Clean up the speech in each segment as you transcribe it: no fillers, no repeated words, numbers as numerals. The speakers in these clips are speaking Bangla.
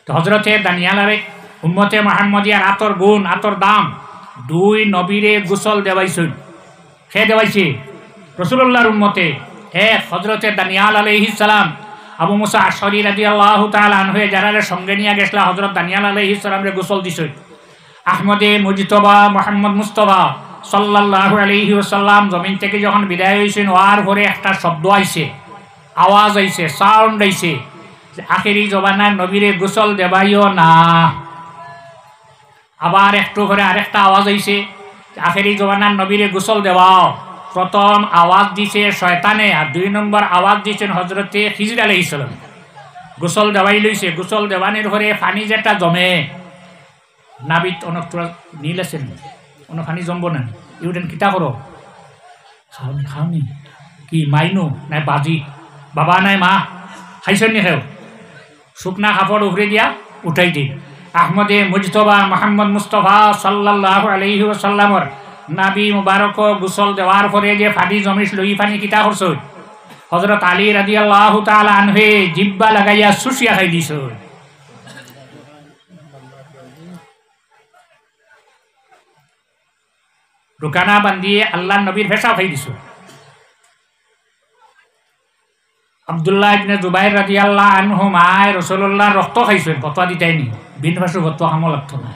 তো হজরতে দানিয়ালারে উম্মতে মোহাম্মদিয়ার আতর গুণ আতর দাম দুই নবীরে গোসল দেওয়াইছেন। সে দেওয়াইছে রাসূলুল্লাহর উম্মতে এক হজরতে দানিয়াল আলাইহিস সালাম আবু মুসা আশআরী রাদিয়াল্লাহু তাআলা আনহু যারারে সঙ্গে নিয়ে গেছলা হজরত দানিয়াল আলাইহিস সালামরে গোসল দিছেন। আহমদে মুজতবা মোহাম্মদ মুস্তফা সাল্লাল্লাহু আলাইহি ওয়াসাল্লাম জমিন থেকে যখন বিদায় হয়েছেন ওয়ার পরে একটা শব্দ আইছে, আওয়াজ আইছে, সাউন্ড আইছে, আখেরি জবানার নবীরে গোসল দেবাইও না। আবার একটু করে আরেকটা আওয়াজ আইছে, আখেরি জবানার নবীরে গোসল দেওয়াও। প্রথম আওয়াজ দিছে শয়তানে আর দুই নম্বর আওয়াজ দিচ্ছেন হজরতে খিজির আলাইহিস সালাম। গোসল দেওয়াই লইছে, গোসল দেওয়ানির ঘরে পানি যেটা জমে নাবিত অনেক নীল আছেন, অনেক পানি জমব না, ইউডেন কিতা করো খাওনি খাওনি কি মাইনো নাই বাজি বাবা নাই মা খাইছেন নি খেও শুকনা কাপড় উভরে দিয়া উঠাই দিন। আহমদে মুজতবা মোহাম্মদ মুস্তফা সাল্লাল্লাহু আলাইহি ওয়াসাল্লামর নাবি মুবারক গোসল দেওয়ার পরে যে পানি জমিস লই পানি কিতা করছ হযরত আলী রাদিয়াল্লাহু তাআলা আনহু জিব্বা লাগাইয়া সুসিয়া খাই দিছ। রুকানা বান্দিয়ে আল্লাহ নবীর ভেসা খাই দিছ। আব্দুল্লাহ ইবনে জুবাইর রাদিয়াল্লাহু আনহু মায় রাসূলুল্লাহর রক্ত খাইছেন, ফতোয়া দিতেনি বিন ভাষু ফতোয়া আমল লাগতো না।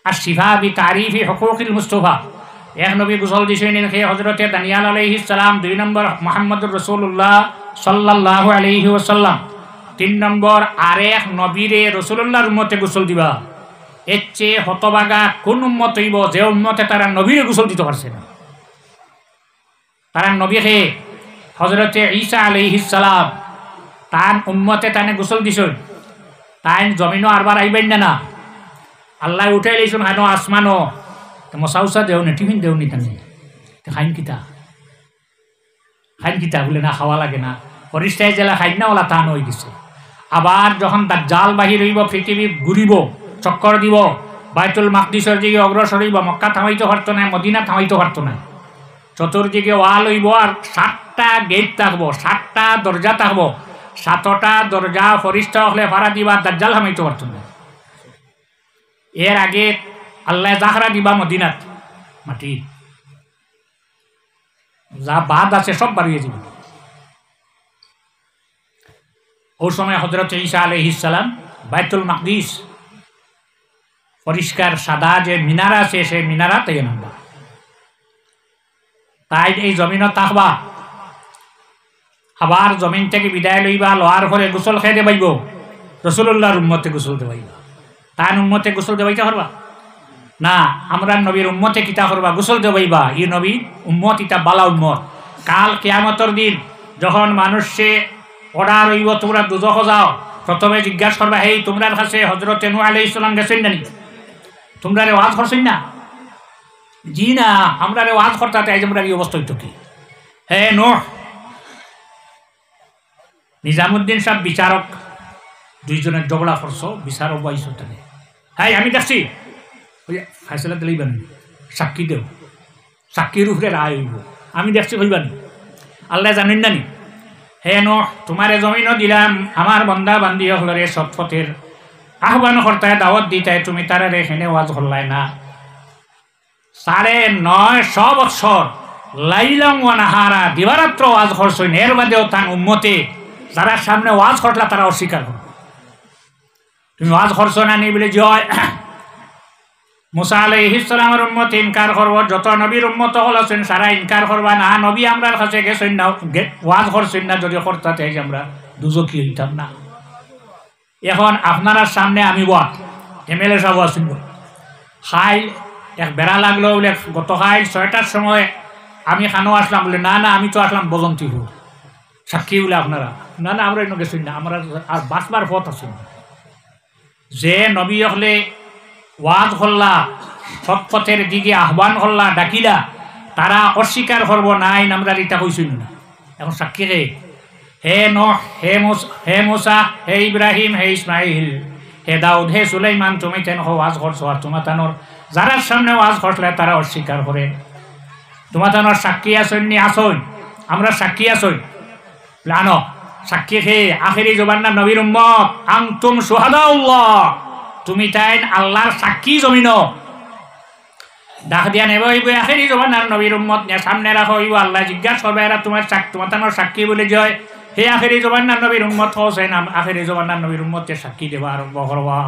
আর শিফা বি তারিফি হুকুকিল মুস্তাফা এক নবী গোসল দিছেন হে হযরতে দানিয়াল আলাইহিস সালাম, দুই নম্বর মুহাম্মদুর রাসূলুল্লাহ সাল্লাল্লাহু আলাইহি ওয়াসাল্লাম, তিন নম্বর আরেক নবীরে রাসূলুল্লাহর উম্মতে গোসল দিবা। এর চেয়ে হতবাগা কোন উম্মত হইব যে উম্মতে তারা নবীরে গোসল দিতে পারছে না। তারা নবীকে হজরতে ঈসা আলাইহিস সালাম তান উম্মতে তানে গোসল দিছেন, তাই জমিনও আরবার আইবেন না। আল্লাহ উঠাই লইছেন হানো আসমানো মশাউসা দেওনি টিফিন দেওনি তানে খাইন কিতা খাইন কিতা বলে না খাওয়া লাগে না হরিষ্ঠায় জেলা খাইন না ওলা টান হয়ে গেছে। আবার যখন দাজ্জাল বাহির হইব পৃথিবী ঘুরিব চক্কর দিব বাইতুল মাকদিসের দিকে অগ্রসর হইব, মক্কা থামাইতে পারতো না, মদিনা থামাইতে পারতো না, চতুর্দিকে ওয়াল হইব আর 7টা গেট থাকবো, 7টা দরজা থাকবো, 7টা দরজা ফরিস্তা হলে ভাড়া দিবা দাজ্জাল থামাইতে পারতো না। এর আগে আল্লাহ জাহরা দিবা মদিনাত মাটি যা বাদ আছে সব বাড়িয়ে দিবে। ওই সময় হযরত ঈসা আলাইহিস সালাম বাইতুল মাকদিস পরিষ্কার সাদা যে মিনারা আছে সেই মিনারা থেকে নামবা, তাই এই জমিনও থাকবা। আবার জমিন থেকে বিদায় লইবা, লোহার ঘরে গোসল খাই দেবাইব, রাসূলুল্লাহর উম্মতে গোসল দেবাইবা। তার উম্মতে গোসল দেবাইতে পারবা না, আমরা নবীর উম্মতে কিতা করবা গোসল দেবাইবা। ই নবী উম্মত ইটা বালা উম্মত। কাল কিয়ামতের দিন যখন মানুষে অর্ডার হইব তোমরা দুজখ যাও, প্রথমে জিজ্ঞাসা করবা হেই তোমরার কাছে হযরত নূহ আলাইহিস সালাম গেছেন না, তোমরা রে ওয়াজ করছেন না? জি না, আমরা রে ওয়াজ করতে আজ আমরা এই অবস্থা হইতো কি? হে নূহ, নিজামুদ্দিন সাহেব বিচারক দুইজনের ঝগড়া করছো, বিচারক বাইশ তাকে হ্যাঁ আমি দেখছি ফাইসলা দিলেইবেন সাক্ষী দেও, সাক্ষীর উপরে রায় হইব, আমি দেখছি হইবানি আল্লাহ জানেন না নি? হে নূহ, তোমারে জমিনও দিলাম, আমার বন্দা বান্দি হলরে সৎপথের আহ্বান করতায় দাওয়াত দিতায়, তুমি তারা এখানে ওয়াজ করলাই না। 950 বছর লাইলাম ওয়া নাহারা দিবারাত্র ওয়াজ করছেন, এর বাদেও তার উম্মতে যারা সামনে ওয়াজ করলা তারা অস্বীকার করবে। তুমি ওয়াজ করছো না নি বলে জয় মুসা আলাইহিস সালামের উম্মত ইনকার করব, যত নবীর উম্মত হল আছেন সারা ইনকার করবা না। নবী আমরার কাছে গেছেন না, ওয়াজ করছেন না, যদি করতে আমরা দুজকি হইতাম না। এখন আপনার সামনে আমি ওয়াজ এমএলএ সাহেব আছেন খাই এক বেড়া লাগলো বলে গত খাই 6টার সময় আমি খানো আসলাম বলে না না আমি তো আসলাম বজন্তি হোক সাক্ষী বলে আপনারা না না আমরা এনে গেছেন না, আমরা আর বাঁচবার পথ আছেন। যে নবী হলে ওয়াজ হল্লা সৎপথের দিকে আহ্বান হল্লা ডাকিলা তারা অস্বীকার করব নাই, আমরা এটা কইছিল না। এখন সাক্ষী হে নূহ, হে মুসা, হে ইব্রাহিম, হে ইসমাইল, হে দাউদ, হে সুলাইমান, তুমি তেন ওয়াজ করছো আর তোমার তানোর যারা সামনে ওয়াজ করলে তারা অস্বীকার করে। তোমার তানোর সাক্ষী আসন নি আসন, আমরা সাক্ষী আসন আনো সাক্ষী খেয়ে আখেরি জবান্নার নবীর উম্মত আনতুম শুহাদাউল্লাহ, তুমি তাই আল্লাহর সাক্ষী জমিন। ডাক দিয়া নেব হইব আখেরি জবান্নার নবীর উম্মত নিয়ে সামনে রাখো হইব। আল্লাহ জিজ্ঞাসা করবে এরা তোমার সাক্ষী বলে জয় হে আখেরি জবান্নার নবীর উম্মত হোসেন, আখেরি জবান্নার নবীর উম্মতকে সাক্ষী দেবা আরম্ভ করবা।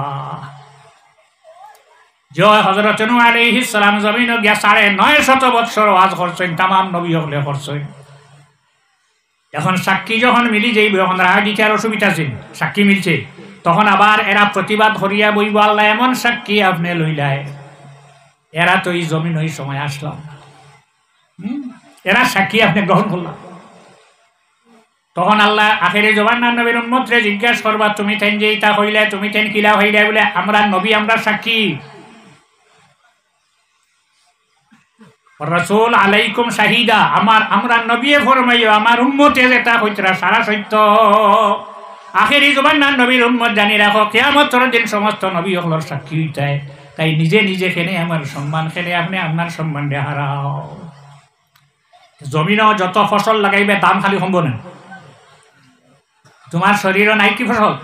জয় হযরত নূহ আলাইহিস সালাম জমিন গিয়া 950 বৎসর ওয়াজ করছেন, তামাম নবী হলে করছেন। এখন সাক্ষী যখন মিলি যাইব, এখন রাগ দিতে আর অসুবিধা আছে, সাক্ষী মিলছে, তখন আবার এরা প্রতিবাদ করিয়া বইব আল্লাহ এমন সাক্ষী আপনি লইলায়, এরা তো এই জমিন ওই সময় আসলাম, এরা সাক্ষী আপনি গ্রহণ করলাম। তখন আল্লাহ আখেরি জবান্নার নবীর উম্মতরে জিজ্ঞাসা করবা তুমি তেন যে ইতা হইলে, তুমি তেন কিলা হইলে, বলে আমরা নবী আমরা সাক্ষী। রাসূল আলাইকুম শাহিদা, আমরা নবী ফরমাইও আমার উম্মতে যেটা কইতরা সারা সত্য। আখেরি জবান্নার নবীর উম্মত জানি রাখো কিয়ামতের দিন সমস্ত নবী হলর সাক্ষী হইতায়। তাই নিজে নিজে খেনে আমার সম্মান খেনে আপনি আপনার সম্মান দিয়ে হারাও। জমিনও যত ফসল লাগাইবে দাম খালি কমব না। তোমার শরীরও নাই কি ফসল,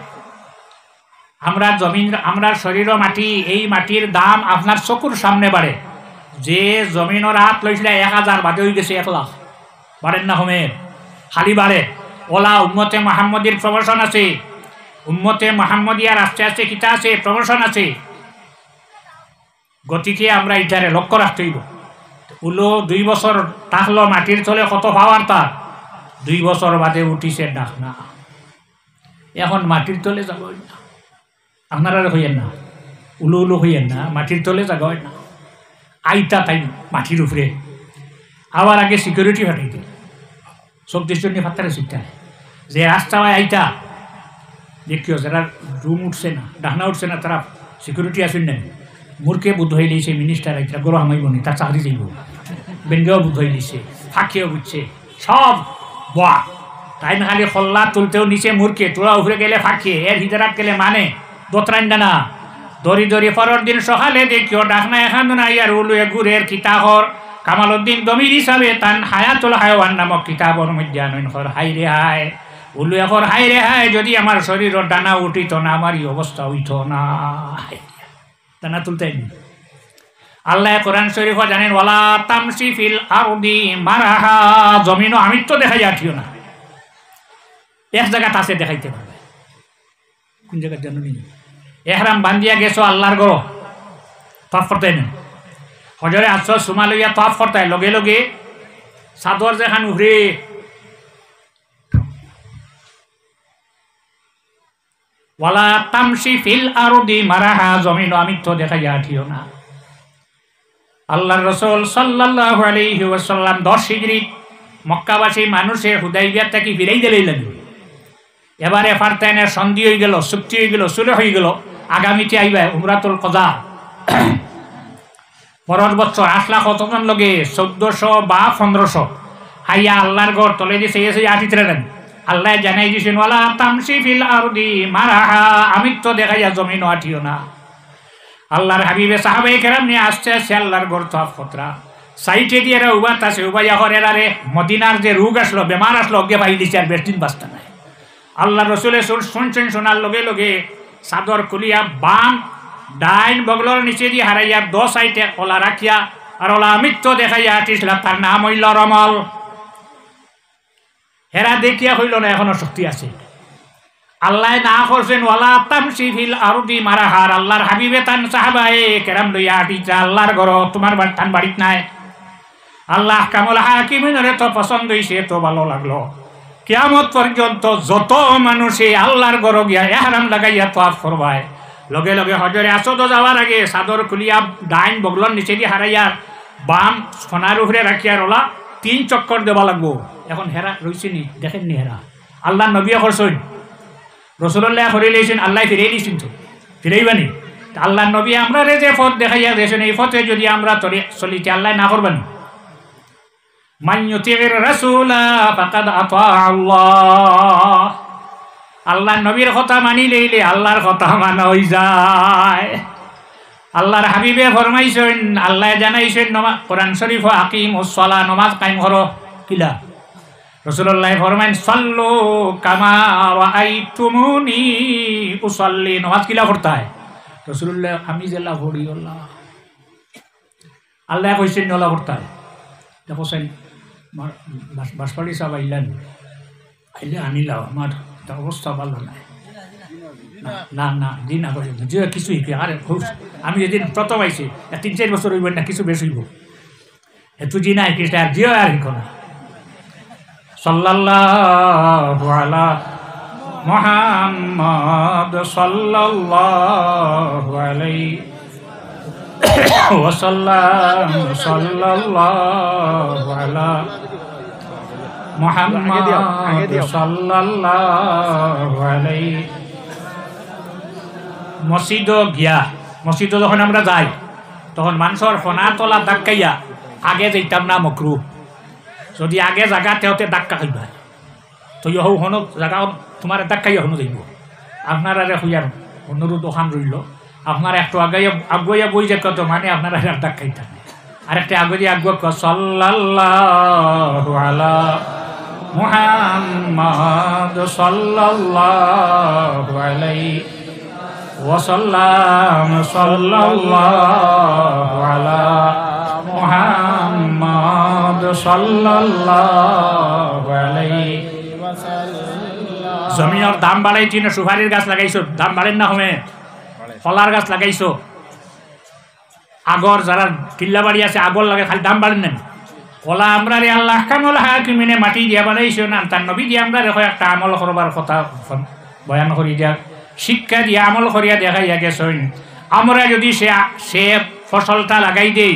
আমরা জমিন আমরা শরীরও মাটি, এই মাটির দাম আপনার চকুর সামনে বাড়ে। যে জমিনের হাত লইছিল 1000 বাদে হয়ে গেছে 1 লাখ, বাড়েন না হোমে খালি বাড়ে। ওলা উম্মতে মুহাম্মদীর প্রমোশন আছে, উম্মতে মুহাম্মদিয়ার আস্তে আস্তে কিতা আছে প্রমোশন আছে। গতিকে আমরা ইটারে লক্ষ্য রাখতে হইব। উলো 2 বছর থাকলো মাটির তলে কত পাওয়ার তার, 2 বছর বাদে উঠিছে ডাক না, এখন মাটির তলে যাব না। আপনারা হইয়েন না, উলো উলো হইয়েন না, মাটির তলে যাব না। আইতা তাই মাটির উপরে আবার আগে সিকিউরিটি ফাটাইতে 24 জন ফাটারে শিখতে যে রাস্তায় আইতা দেখিও যারা রুম উঠছে না ডাকনা উঠছে না তারা সিকিউরিটি আসেন না। মূর্খে বুদ্ধ হয়ে লিছে মিনিস্টার আইতা গরো হামাইব নি, তার চাকরি যাইব। বেঙ্গেও বুদ্ধ হয়ে লিছে, ফাঁকিও বুঝছে সব বা তাই না। খালি খল্লা তুলতেও নিচে মূর্খে, তোরা উপরে গেলে ফাঁকিয়ে, এর ভিতরাত গেলে মানে দোতরাইন না। দরি দরি পরের দিন সকালে দেখিও ডাকনা এখান নাই আর উলুয়ে গুরের কিতাবর কামালউদ্দিন দমির হিসাবে তান হায়াতুল হায়ওয়ান নামক কিতাবর মধ্যে আনয়ন কর। হাই রে হায় উলুয়ে কর, হাই রে হায় যদি আমার শরীরের ডানা উঠিত না, আমার এই অবস্থা হইত না। ডানা তুলতেই নি। আল্লাহ কোরআন শরীফ জানেন ওয়ালা তামসি ফিল আরদি মারাহা, জমিনও আমিত্ব দেখা যাঠিও না, এক জায়গাতে আছে দেখাইতে পারবে। কোন জায়গায় জানো নি? এহরাম বান্ধিয়া গেছো আল্লাহর গড়, তফ করতে না হজরে আসছো সুমা লইয়া তফ করতে লগে লগে চাদর যেখান উভরে ওয়ালা তামসি ফিল আরদি মারাহা, জমিন আমিত্ব দেখা যাঠিও না। আল্লাহর রাসূল সাল্লাল্লাহু আলাইহি ওয়াসাল্লাম 10 হিজরি মক্কাবাসী মানুষে হুদাইবিয়া থেকে ফিরাই দিলেই লাগলো। এবারে ফারতাইনের সন্ধি হয়ে গেল, চুক্তি হয়ে গেল, সুরে হয়ে গেল, আগামীতে আইবা উমরাতুল কজা। পরের বছর 8 লাখ কতজন লগে 1400 বা 1500 হাইয়া আল্লাহর ঘর তলে দিছে এসে আটিতে নেন। আল্লাহ জানাই দিয়েছেন ওয়ালা তামসি ফিল আরদি মারাহা, আমিত্ব দেখাইয়া জমিন আটিও না। আল্লাহর হাবিবে সাহাবায়ে কেরাম নিয়ে আসছে আল্লাহর ঘর তওয়াফ করা। সাইটে দিয়ে এরা উবাত আছে, উবাইয়া করে এরারে মদিনার যে রোগ আসলো, বেমার আসলো, অজ্ঞে পাই দিছে, আর বেশ দিন বাঁচতে নাই। আল্লাহ রসুলের শুনছেন, শোনার লগে লগে চাদর খুলিয়া বাম ডাইন বগলর নিচে দিয়ে হারাইয়া 10 সাইটে ওলা রাখিয়া আর ওলা আমিত্ব দেখাইয়া আটিসলা, তার নাম হইল রমল। হেরা দেখিয়া হইল না এখনো শক্তি আছে। আল্লাহ না করছেন ওয়ালা তামসি ফিল আরদি মারাহার, আল্লাহর হাবিবে তান সাহাবায়ে কেরাম লইয়া আটিছা আল্লাহর ঘর, তোমার তান বাড়িত নাই। আল্লাহ কামল হাকিমিনরে তো পছন্দ হইছে, তো ভালো লাগলো। কিয়ামত পর্যন্ত যত মানুষে আল্লাহর ঘর গিয়া ইহরাম লাগাইয়া তওয়াফ করবায়, লগে লগে হজরে আসদ যাওয়ার আগে চাদর খুলিয়া ডাইন বগলর নিচে দিয়ে হারাইয়া বাম সোনার উপরে রাখিয়া রলা 3 চক্কর দেওয়া লাগবো। এখন হেরা রইছে নি, দেখেননি হেরা আল্লাহ নবী করছেন, রসুল্লাহ করে লিয়েছেন, আল্লাহ ফিরিয়ে দিয়েছেন, তো ফিরাইবানি। আল্লাহ নবী আমরা যে পথ দেখাইয়া দিয়েছেন, এই পথে যদি আমরা চলিতে আল্লাহ না করবানি। মান ইউতির রাসূলা ফাকাদ আতা আল্লাহ, আল্লাহ নবীর কথা মানি লইলে আল্লাহর কথা মানা হই যায়। আল্লাহর হাবিবে ফরমাইছেন, আল্লাহ জানাইছেন কোরআন শরীফ আকিমুস সালাহ, নামাজ কায়েম করো। কিলা রাসূলুল্লাহ ফরমাইন সাল্লু কামা রাআইতুমুনি উসাল্লি, নামাজ কিলা পড়তা হয়? রাসূলুল্লাহ আমি জেলা পড়ি আল্লাহ আল্লাহ কইছেন নলা পড়তা হয়। দেখো সাই বাসপাড়ি সাহেব আইলেন, আইলে আনিলাম, আমার অবস্থা ভালো নাই, না না দিন না করে যে কিছু শিখে আরে আমি যেদিন প্রথম আইছি 3-4 বছর হইব না, কিছু বেশ হইব এত জি নাই কি আর জিও আর শিখো না। সাল্লাল্লাহু আলা মুহাম্মদ সাল্লাল্লাহু আলাইহি ওয়াসাল্লাম, সাল্লাল্লাহু আলা মুহাম্মদ সাল্লাল্লাহু আলাইহি। মসজিদও গিয়া, মসজিদও যখন আমরা যাই তখন মানুষের ফোনার তলা ধাক্কাইয়া আগে যাইতাম না, মকরু। যদি আগে জায়গা তেওতে ধাক্কা খাইবা তো ইহু হনো জায়গা তোমার ধাক্কাইয়া হনো যাইব। আপনারা হইয়ার অনুরোধ ওখান রইল, আপনারা একটু আগুয়া বই যে কত মানে আপনারা ধাক্কাইতাম, আরেকটা আগুয়ে আগুয়া সাল্লাল্লাহু আলা মুহাম্মদ সাল্লাল্লাহু আলাইহি ওয়াসাল্লাম, সাল্লাল্লাহু আলা মুহাম্মদ সাল্লাল্লাহু আলাইহি ওয়াসাল্লাম। জমিনের দাম বাড়াইছি না সুপারির গাছ লাগাইছো, দাম বাড়েন না হবে, ফলার গাছ লাগাইছো, আগর যারা কিল্লা বাড়ি আছে আগর লাগে, খালি দাম বাড়েন না। কলা আমরা রে আল্লাহ কামল হাকিমিনে মাটি দিয়া বানাইছো না, তার নবী দিয়ে আমরা রেখো একটা আমল করবার কথা বয়ান করি দিয়া, শিক্ষা দিয়ে আমল করিয়া দেখাইয়া গেছেন। আমরা যদি সে ফসলটা লাগাই দেই,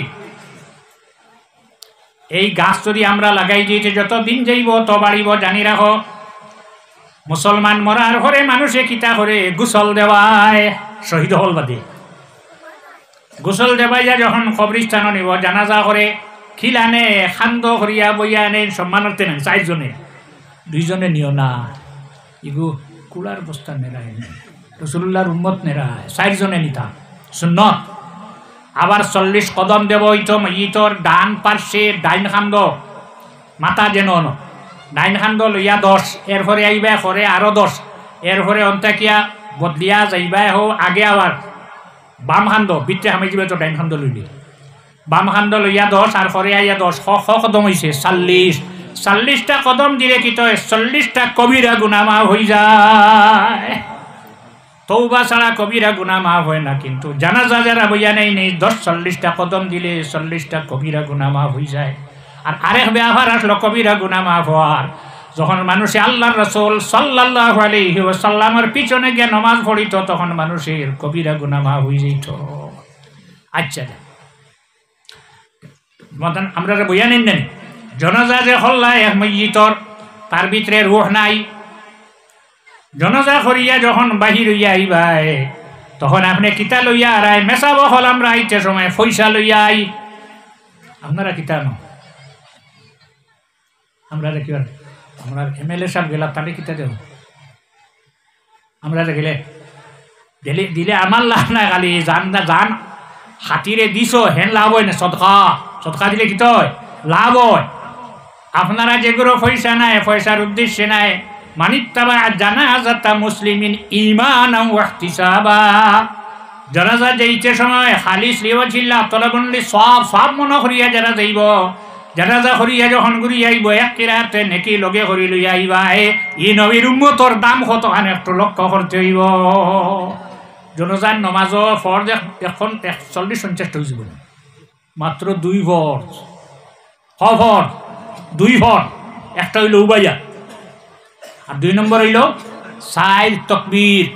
এই গাছ যদি আমরা লাগাই দিই যত দিন যাইব তো বাড়িব। জানি রাখো মুসলমান মরার ঘরে মানুষে কিতা করে গোসল দেওয়ায়, শহীদ হল বাদে গোসল দেবাইয়া যখন কবরস্থান নিব জানাজা করে খিলানে খান্দ করিয়া বইয়া আনে, সম্মানতে নেন 4 জনে, 2 জনে নিও না, ইগু কুলার বস্তা নেরায় রাসূলুল্লাহর উম্মত নেরায়, 4 জনে নিতা সুন্নত। আবার 40 কদম দেব হইতো মইতর ডান পার্শ্বে ডাইন খান্দ, মাথা যেন ডাইন খান্দ লইয়া 10, এরপরে আইবা করে আরো 10, এরপরে অন্তাকিয়া বদলিয়া যাইবা হো আগে আবার বাম খান্দ বিত্তে হামাই যাবে তো ডাইন খান্দ লইলে, বাম খান্দ লইয়া 10 আর পরে আইয়া 10, কদম হইছে 40। 40টা কদম দিলে কি তো 40টা কবিরা গুনাহ মাফ হই যায়। তৌবা ছাড়া কবিরা গুনাহ মাফ হয় না, কিন্তু জানাজা যারা বইয়া নেই 40টা কদম দিলে 40টা কবিরা গুনাহ মাফ হই যায়। আর আরেক ব্যাপার আসলো কবিরা গুনাহ মাফ হওয়ার, যখন মানুষে আল্লাহর রাসূল সাল্লাল্লাহু আলাইহি ওয়াসাল্লামের পিছনে গিয়ে নামাজ পড়িত তখন মানুষের কবিরা গুনাহ মাফ হই যাইত। আচ্ছা মতন আমরা বইয়া নেন না, জনাজা যে হল্লায় এক মইয়িতর তার ভিতরে রূহ নাই, জনাজা করিয়া যখন বাহির হইয়া আইবাই তখন আপনি কিতা লইয়া আরাই মেসাব হল আমরা আইতে সময় পয়সা লইয়া আই। আপনারা কিতা ন আমরা কি আমরা এমএলএ সাহেব গেলাম তাহলে কিতা দেব, আমরা গেলে দিলে আমার লাভ নাই, খালি জান না জান হাতিরে দিছ হেন লাভ হয় না, সদকা দিলে কিতা হয় লাভ হয়। আপনারা যেগুলো পয়সা নাই, পয়সার উদ্দেশ্যে নাই, মানিত্তাবা জানাজাতা মুসলিমিন ঈমানান ওয়া ইহতিসাবা, জানাজা যাইতে সময় খালিস লিওয়াজিল্লাহ তলবুল্লি সব মনে করিয়া যারা যাইব, জানাজা করিয়া যখন ঘুরি আইব এক কিরাতে নেকি লগে করি লইয়া আইবা। ই নবীর উম্মতর দাম কতখান একটু লক্ষ্য করতে হইব। জনজান নমাজও ফরজ এখন 41-50 হয়ে যাব, মাত্র 2 ফরজ, ফরজ 2 ফরজ, একটা হইল উবাইয়া আর 2 নম্বর হইল 4 তকবীর।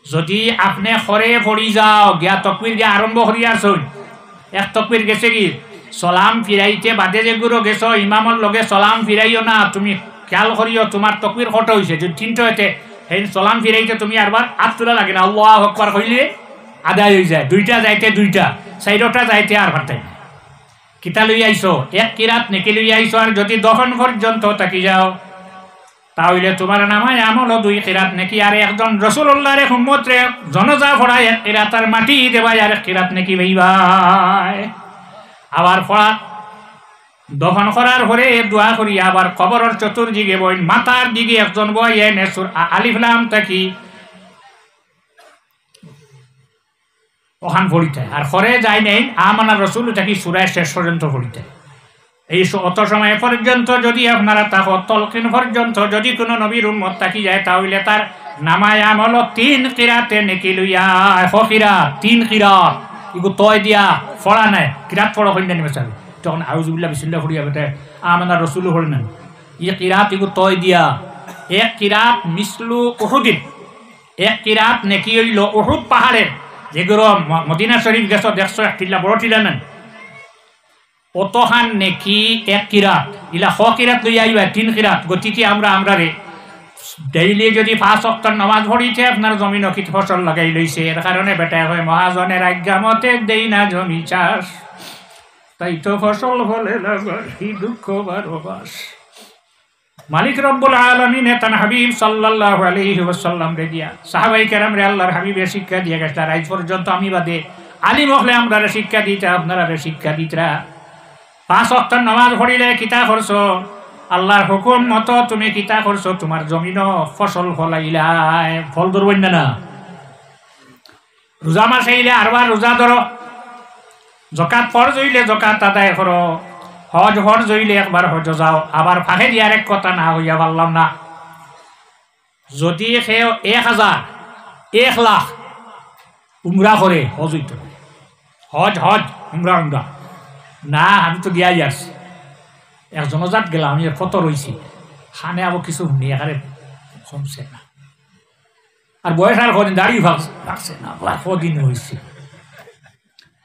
যদি আপনি খরে পড়ি যাও গিয়া তকবীর গিয়া আরম্ভ করিয়া আসুন, 1 তকবীর গেছে কি সালাম ফিরাইতে বাদে যেগুলো গেছো ইমামর লগে সালাম ফিরাইও না, তুমি খেয়াল করিও তোমার তকবীর কত হয়েছে। যদি 3টা হইতে এই সালাম ফিরাইতে তুমি আরবার হাত তোলা লাগে না, আল্লাহু আকবার কইলে আদায় হয়ে যায়। 2টা যাইতে 2টা, 4টা যাইতে আর পারতে কিতা লই আইছো 1 কিরাত নেকি লই আইছো। আর যদি দহন পর্যন্ত থাকি যাও তাহলে তোমার নামায় আমল 2 কিরাত নেকি। আর একজন রাসূলুল্লাহর উম্মত রে জনাজা পড়ায় 1 কিরাত আর মাটি দেবাই আর 1 কিরাত নেকি ভাইবাই। আবার পড়া দফন করার পরে দোয়া করি আবার কবরের চতুর্দিকে বই মাথার দিকে একজন বই এনে আলিফ লাম থাকি ওখান পড়িতে আর পরে যাই নেই আমানার রসুল থাকি সুরায় শেষ পর্যন্ত পড়িতে এই অত সময় পর্যন্ত যদি আপনারা তাকে তলকিন পর্যন্ত যদি কোনো নবীর উম্মত থাকি যায় তাহলে তার নামায় আমল 3 কিরাতে নেকি লইয়া কিরাত 3 কিরাত ইগো তয় দিয়া পড়া নাই কিরাত পড়া হইন না মেসাল তখন আউযুবিল্লাহ বিসমিল্লাহ পড়িয়া বেটা আমানার রসুল হল না ই কিরাত ইগো তয় দিয়া এক কিরাত মিসলু উহুদিন এক কিরাত নেকি হইল উহুদ পাহাড়ের যেগুলো মদিনা শরীফ গেছ দেখছো এক টিলা বড় টিলা নেন অতহান নেকি এক কিরাত ইলা কিরাত লইয়া আইবা 3 কিরাত গতিকে আমরা রে ডেইলি যদি 5 ওয়াক্ত নামাজ পড়িতে আপনার জমি নকিত ফসল লাগাই লইছে এর কারণে বেটা হয় মহাজনের আজ্ঞা মতে দেই না জমি চাষ তাই তো ফসল হলে লাগি দুঃখ বারবাস মালিক রব্বুল আলামিন তান হাবিব সাল্লাল্লাহু আলাইহি ওয়াসাল্লাম রে দিয়া সাহাবাই কেরাম রে আল্লাহর হাবিবের শিক্ষা দিয়ে গেছে আর আজ পর্যন্ত আমি বাদে আলিম হলে আমরা শিক্ষা দিতে আপনারা শিক্ষা দিতরা 5 ওয়াক্ত নামাজ পড়িলে কিতা করছো আল্লাহর হুকুম মতো তুমি কিতা করছো তোমার জমিন ফসল ফলাইলাই ফল ধরবেন না রোজা মাস আইলে আরবার রোজা ধরো যাকাত ফরজ হইলে যাকাত আদায় করো হজ ফরজ হইলে একবার হজ যাও আবার ফাঁকে দিয়ার এক কথা না হইয়া পারলাম না যদি সেও 1000 1 লাখ উমরা করে হজ হইত হজ উমরা না আমি তো গিয়াই আসছি এক জনজাত গেলাম আমি কত রয়েছি খানে আবার কিছু শুনি এখানে কমছে না আর বয়স আর কদিন দাঁড়িয়ে ভাগছে না কদিন হয়েছে